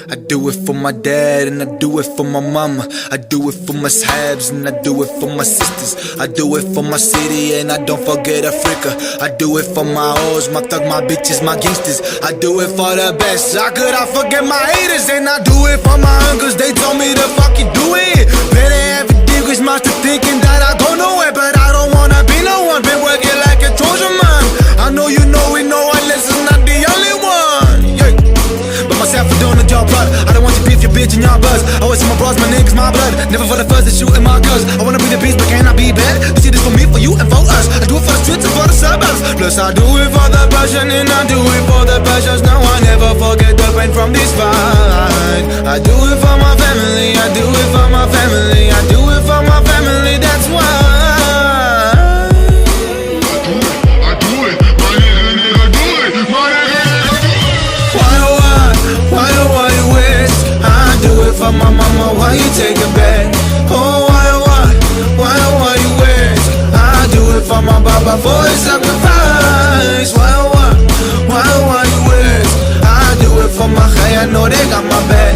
I do it for my dad and I do it for my mama. I do it for my sahabs and I do it for my sisters. I do it for my city and I don't forget Africa. I do it for my hoes, my thug, my bitches, my gangsters. I do it for the best. How could I forget my haters? And I do it for my uncles. They told me to fucking do it. Better have a dig with master thinking that I go nowhere, but I don't wanna be no one. Been working like a Trojan man. I know you know we know unless it's not the only one. Yeah. But myself for doing the job, blood. I don't want you beef, your bitch and your buzz. I always see my bros, my niggas, my blood. Never for the first that shooting my guns. I wanna be the beast, but can I be bad? You see this for me, for you, and for us. I do it for the streets and for the suburbs. Plus I do it for the passion and I do it for the passions. No, I never forget the pain from this fight. I do it for my family, I do it for my family, I do it for my family, that's why. For my mama, why you take it back? Oh, why you waste? I do it for my baba, for his sacrifice. Why you waste? I do it for my khay, I know they got my back.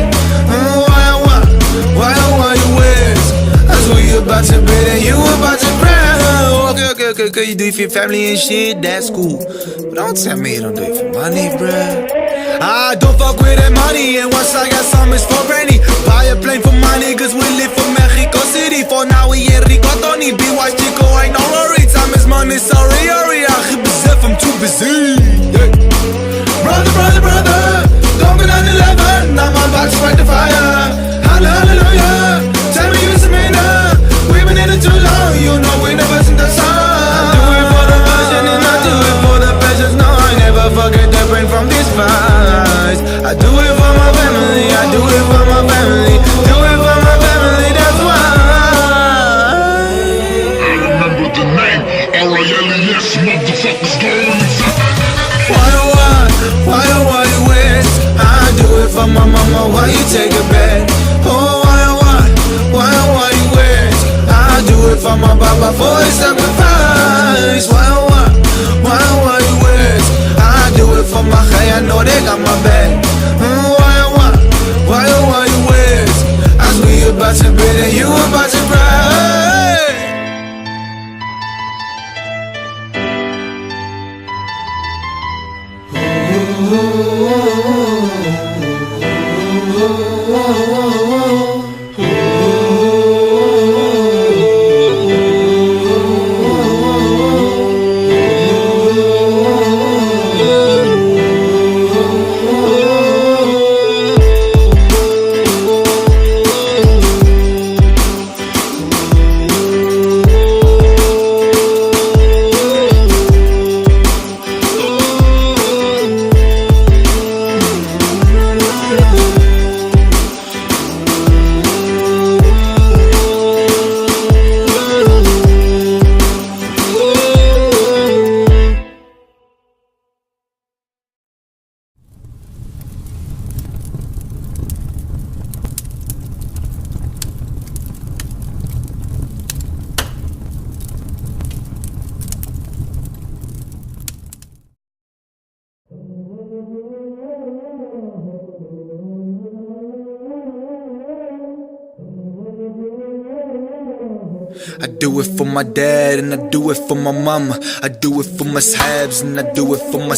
Why you waste? That's what you about to bid and you about to cry. Okay, you do it for your family and shit, that's cool. But don't tell me you don't do it for money, bruh. I don't fuck with that money, and once I got some it's for granny. Buy a plane for my niggas, we live for Mexico City. For now we in Rico, Tony, BY Chico, ain't no worry. Time is money, sorry, hurry. I keep myself, I'm too busy. Yeah. Brother, don't go down the level. Now my box fight the fire. Hallelujah. Tell me you some now. We've been in it too long, you know we never seen the sun. I do it for the passion and I do it for the passions. No, I never forget the pain from this fight. I do it for my family, I do it for my family, do it for my family, that's why. I remember the name, R-I-L-E-S, motherfuckers going. Why you waste? I do it for my mama, why you take it back? Oh, why you waste? I do it for my baba, for his sacrifice. Why you waste? I do it for my khay, I know they got my back. Why you waste? As we about to bid and you about to cry. I do it for my dad and I do it for my mama. I do it for my sahabs and I do it for my